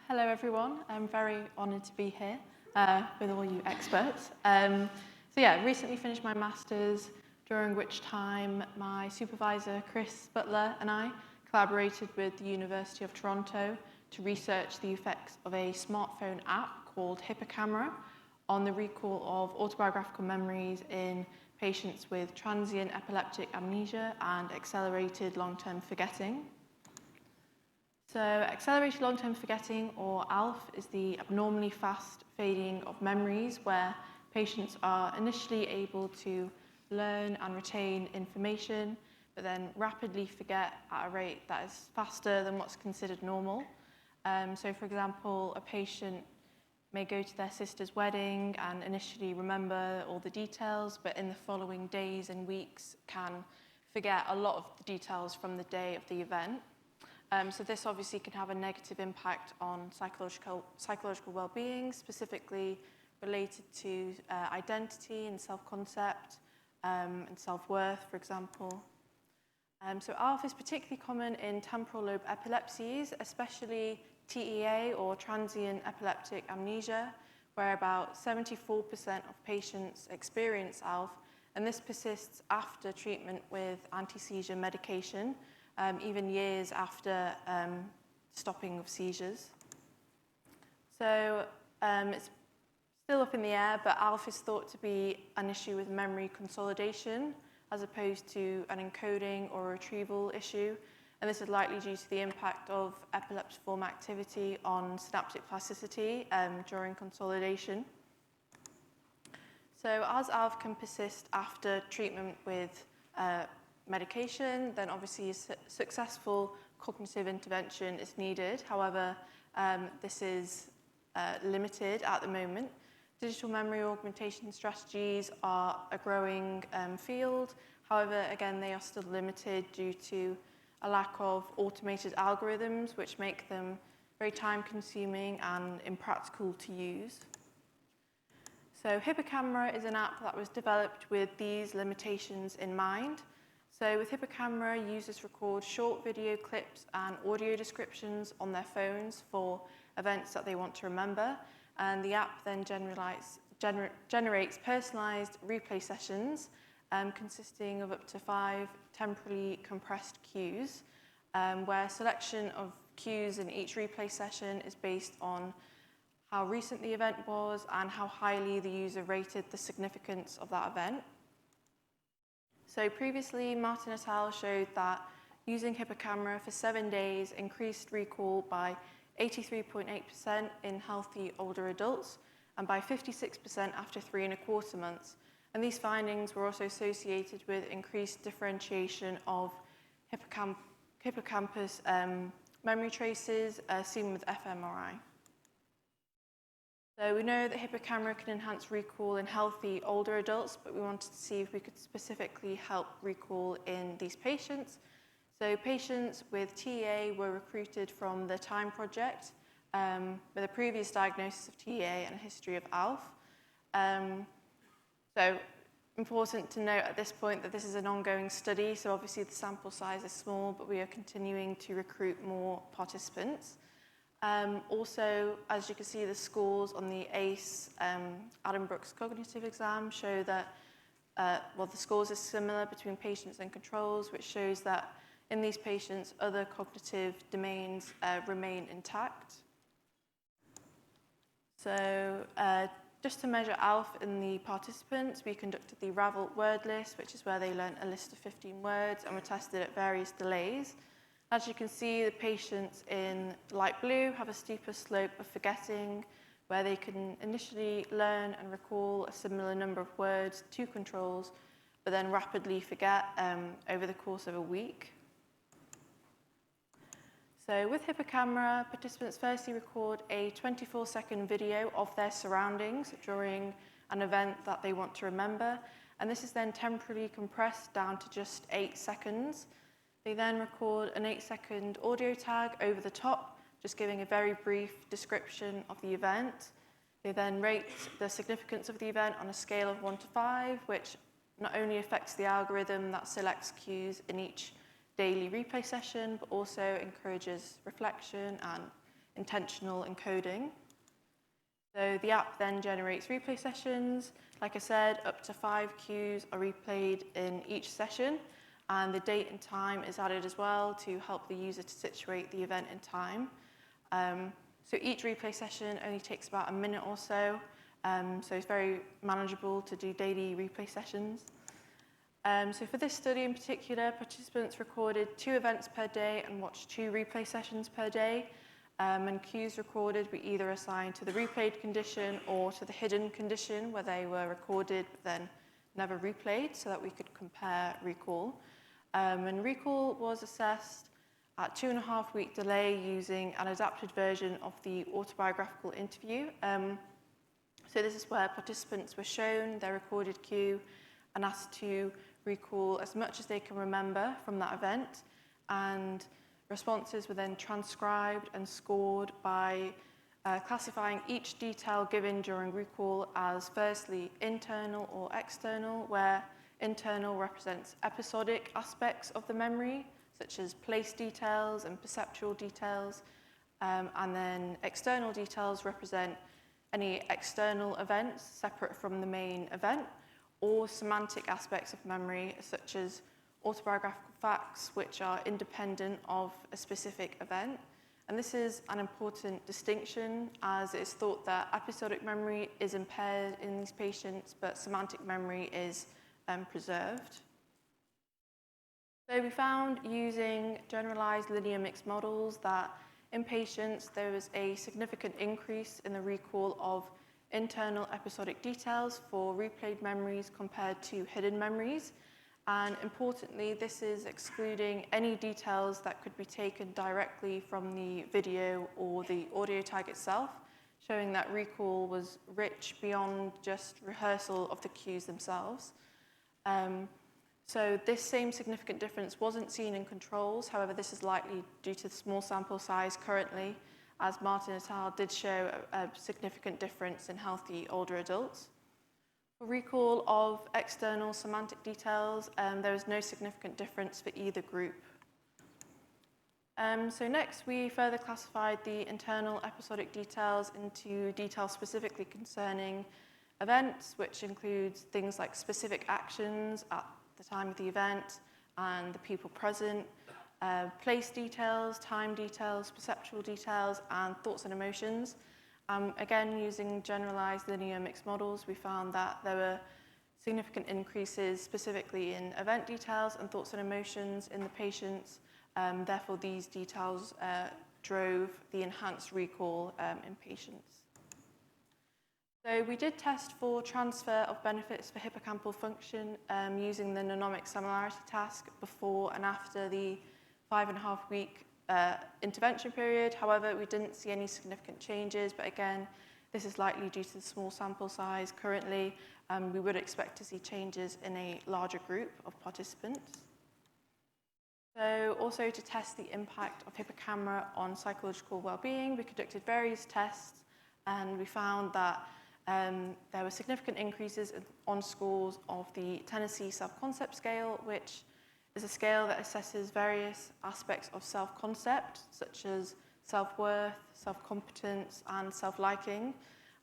Hello everyone. I'm very honoured to be here with all you experts. Recently finished my Masters, during which time my supervisor, Chris Butler, and I collaborated with the University of Toronto to research the effects of a smartphone app called Hippocamera on the recall of autobiographical memories in patients with transient epileptic amnesia and accelerated long-term forgetting. So accelerated long-term forgetting, or ALF, is the abnormally fast fading of memories where patients are initially able to learn and retain information, but then rapidly forget at a rate that is faster than what's considered normal. For example, a patient may go to their sister's wedding and initially remember all the details, but in the following days and weeks can forget a lot of the details from the day of the event. So this obviously can have a negative impact on psychological well-being, specifically related to identity and self-concept and self-worth, for example. So ALF is particularly common in temporal lobe epilepsies, especially TEA, or transient epileptic amnesia, where about 74% of patients experience ALF, and this persists after treatment with anti-seizure medication, even years after stopping of seizures. So it's still up in the air, but ALF is thought to be an issue with memory consolidation as opposed to an encoding or retrieval issue. And this is likely due to the impact of epileptiform activity on synaptic plasticity during consolidation. So as ALF can persist after treatment with medication, then obviously successful cognitive intervention is needed. However, this is limited at the moment. Digital memory augmentation strategies are a growing field. However, again, they are still limited due to a lack of automated algorithms, which make them very time-consuming and impractical to use. So Hippocamera is an app that was developed with these limitations in mind. So with Hippocamera, users record short video clips and audio descriptions on their phones for events that they want to remember, and the app then generates personalized replay sessions consisting of up to 5 temporally compressed cues, where selection of cues in each replay session is based on how recent the event was and how highly the user rated the significance of that event. So previously, Martin et al. Showed that using Hippocamera for 7 days increased recall by 83.8% in healthy older adults and by 56% after 3¼ months. And these findings were also associated with increased differentiation of hippocampus memory traces seen with fMRI. So we know that Hippocamera can enhance recall in healthy older adults, but we wanted to see if we could specifically help recall in these patients. So patients with TEA were recruited from the TIME project with a previous diagnosis of TEA and a history of ALF. So important to note at this point that this is an ongoing study, so obviously the sample size is small, but we are continuing to recruit more participants. Also, as you can see, the scores on the ACE Adam Brooks cognitive exam show that, the scores are similar between patients and controls, which shows that in these patients, other cognitive domains remain intact. So just to measure ALF in the participants, we conducted the Ravel word list, which is where they learned a list of 15 words, and were tested at various delays. As you can see, the patients in light blue have a steeper slope of forgetting, where they can initially learn and recall a similar number of words to controls, but then rapidly forget over the course of a week. So with Hippocamera, participants firstly record a 24-second video of their surroundings during an event that they want to remember, and this is then temporarily compressed down to just 8 seconds. They then record an 8-second audio tag over the top, just giving a very brief description of the event. They then rate the significance of the event on a scale of 1 to 5, which not only affects the algorithm that selects cues in each daily replay session, but also encourages reflection and intentional encoding. So the app then generates replay sessions. Like I said, up to 5 cues are replayed in each session, and the date and time is added as well to help the user to situate the event in time. So each replay session only takes about a minute or so, so it's very manageable to do daily replay sessions. So for this study in particular, participants recorded 2 events per day and watched 2 replay sessions per day. And cues recorded were either assigned to the replayed condition or to the hidden condition, where they were recorded but then never replayed, so that we could compare recall. And recall was assessed at 2.5-week delay using an adapted version of the autobiographical interview. So this is where participants were shown their recorded cue and asked to recall as much as they can remember from that event, and responses were then transcribed and scored by classifying each detail given during recall as firstly internal or external, where internal represents episodic aspects of the memory, such as place details and perceptual details, and then external details represent any external events separate from the main event, or semantic aspects of memory, such as autobiographical facts which are independent of a specific event. And this is an important distinction, as it's thought that episodic memory is impaired in these patients, but semantic memory is preserved. So we found, using generalized linear mixed models, that in patients there was a significant increase in the recall of internal episodic details for replayed memories compared to hidden memories. And importantly, this is excluding any details that could be taken directly from the video or the audio tag itself, showing that recall was rich beyond just rehearsal of the cues themselves. So this same significant difference wasn't seen in controls. However, this is likely due to the small sample size currently, as Martin et al. Did show a significant difference in healthy older adults. For recall of external semantic details, there was no significant difference for either group. So next, we further classified the internal episodic details into details specifically concerning events, which includes things like specific actions at the time of the event and the people present, place details, time details, perceptual details, and thoughts and emotions. Again, using generalized linear mixed models, we found that there were significant increases specifically in event details and thoughts and emotions in the patients. Therefore, these details drove the enhanced recall in patients. So we did test for transfer of benefits for hippocampal function using the mnemonic similarity task before and after the 5.5-week intervention period. However, we didn't see any significant changes, but again, this is likely due to the small sample size currently. We would expect to see changes in a larger group of participants. So also to test the impact of hippocamera on psychological well-being, we conducted various tests, and we found that there were significant increases on scores of the Tennessee Self-Concept Scale, which is a scale that assesses various aspects of self-concept, such as self-worth, self-competence, and self-liking.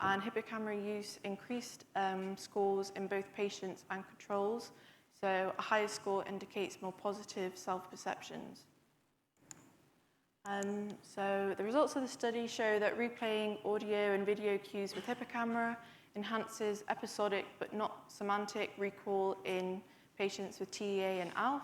And hippocamera use increased scores in both patients and controls, so a higher score indicates more positive self-perceptions. So the results of the study show that replaying audio and video cues with hippocamera enhances episodic but not semantic recall in patients with TEA and ALF,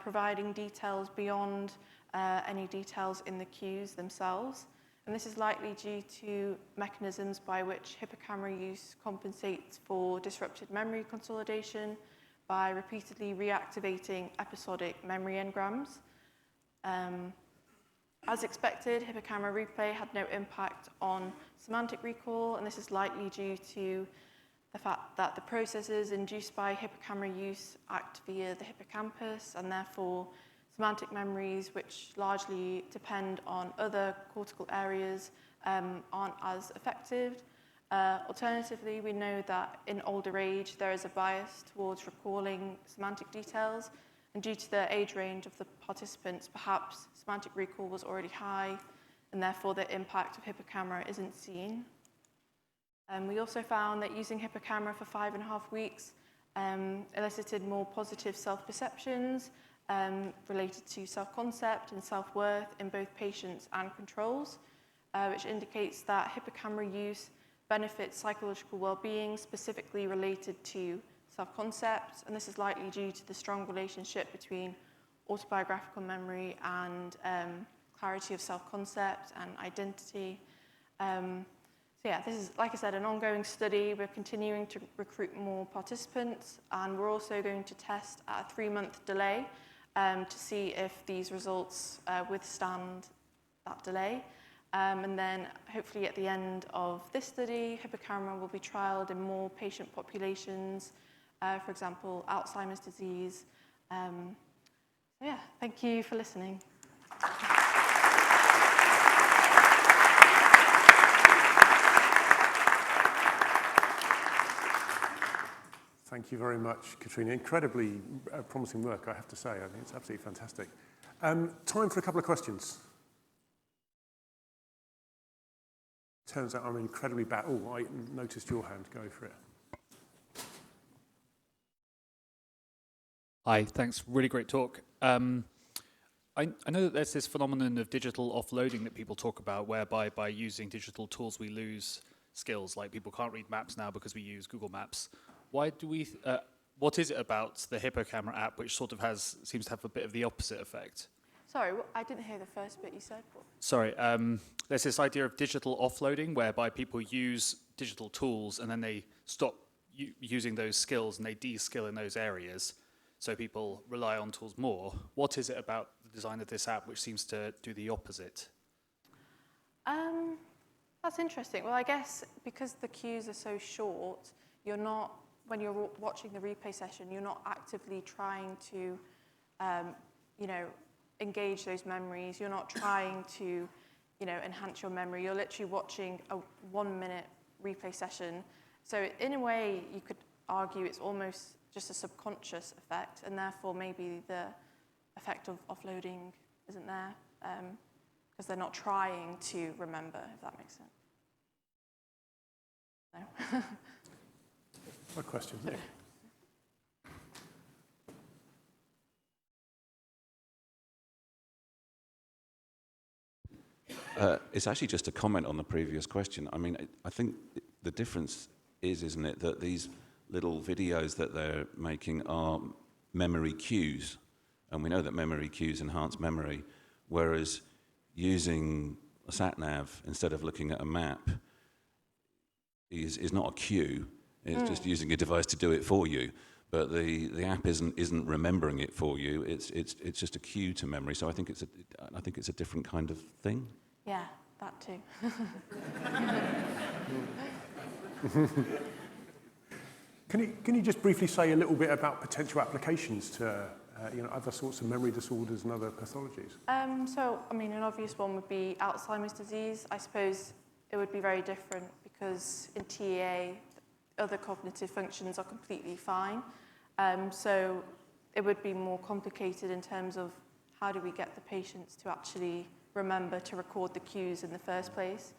providing details beyond any details in the cues themselves. And this is likely due to mechanisms by which hippocamera use compensates for disrupted memory consolidation by repeatedly reactivating episodic memory engrams. As expected, hippocamera replay had no impact on semantic recall, and this is likely due to the fact that the processes induced by hippocamera use act via the hippocampus, and therefore semantic memories, which largely depend on other cortical areas, aren't as effective. Alternatively, we know that in older age there is a bias towards recalling semantic details, and due to the age range of the participants, perhaps semantic recall was already high, and therefore the impact of hippocamera isn't seen. We also found that using hippocamera for 5.5 weeks elicited more positive self-perceptions related to self-concept and self-worth in both patients and controls, which indicates that hippocamera use benefits psychological well-being specifically related to self-concept, and this is likely due to the strong relationship between autobiographical memory and clarity of self-concept and identity. So yeah, this is, like I said, an ongoing study. We're continuing to recruit more participants, and we're also going to test at a 3-month delay to see if these results withstand that delay. And then hopefully at the end of this study, hippocamera will be trialled in more patient populations, for example, Alzheimer's disease. So yeah, thank you for listening. Thank you very much, Katrina. Incredibly promising work, I have to say. I think it's absolutely fantastic. Time for a couple of questions. Turns out I'm incredibly bad. Oh, I noticed your hand. Go for it. Hi, thanks. Really great talk. I know that there's this phenomenon of digital offloading that people talk about, whereby by using digital tools we lose skills. Like people can't read maps now because we use Google Maps. Why do we? What is it about the hippocamera app which sort of seems to have a bit of the opposite effect? Sorry, I didn't hear the first bit you said. Sorry, there's this idea of digital offloading whereby people use digital tools and then they stop using those skills and they de-skill in those areas. So people rely on tools more. What is it about the design of this app which seems to do the opposite? That's interesting. Well, I guess because the cues are so short, you're not, when you're watching the replay session, you're not actively trying to, engage those memories. You're not trying to, enhance your memory. You're literally watching a 1-minute replay session. So in a way, you could argue it's almost just a subconscious effect, and therefore maybe the effect of offloading isn't there, because they're not trying to remember, if that makes sense. No. What question? Nick? It's actually just a comment on the previous question. I mean, I think the difference is, isn't it, that these little videos that they're making are memory cues, and we know that memory cues enhance memory, whereas using a sat-nav instead of looking at a map is not a cue. It's just using a device to do it for you. But the app isn't remembering it for you. It's just a cue to memory. So I think it's a different kind of thing. Yeah, that too. Can you just briefly say a little bit about potential applications to other sorts of memory disorders and other pathologies? So, I mean, an obvious one would be Alzheimer's disease. I suppose it would be very different because in TEA, other cognitive functions are completely fine. So it would be more complicated in terms of how do we get the patients to actually remember to record the cues in the first place,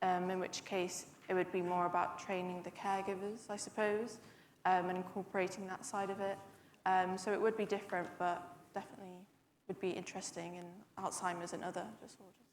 in which case it would be more about training the caregivers, I suppose, and incorporating that side of it. So it would be different, but definitely would be interesting in Alzheimer's and other disorders.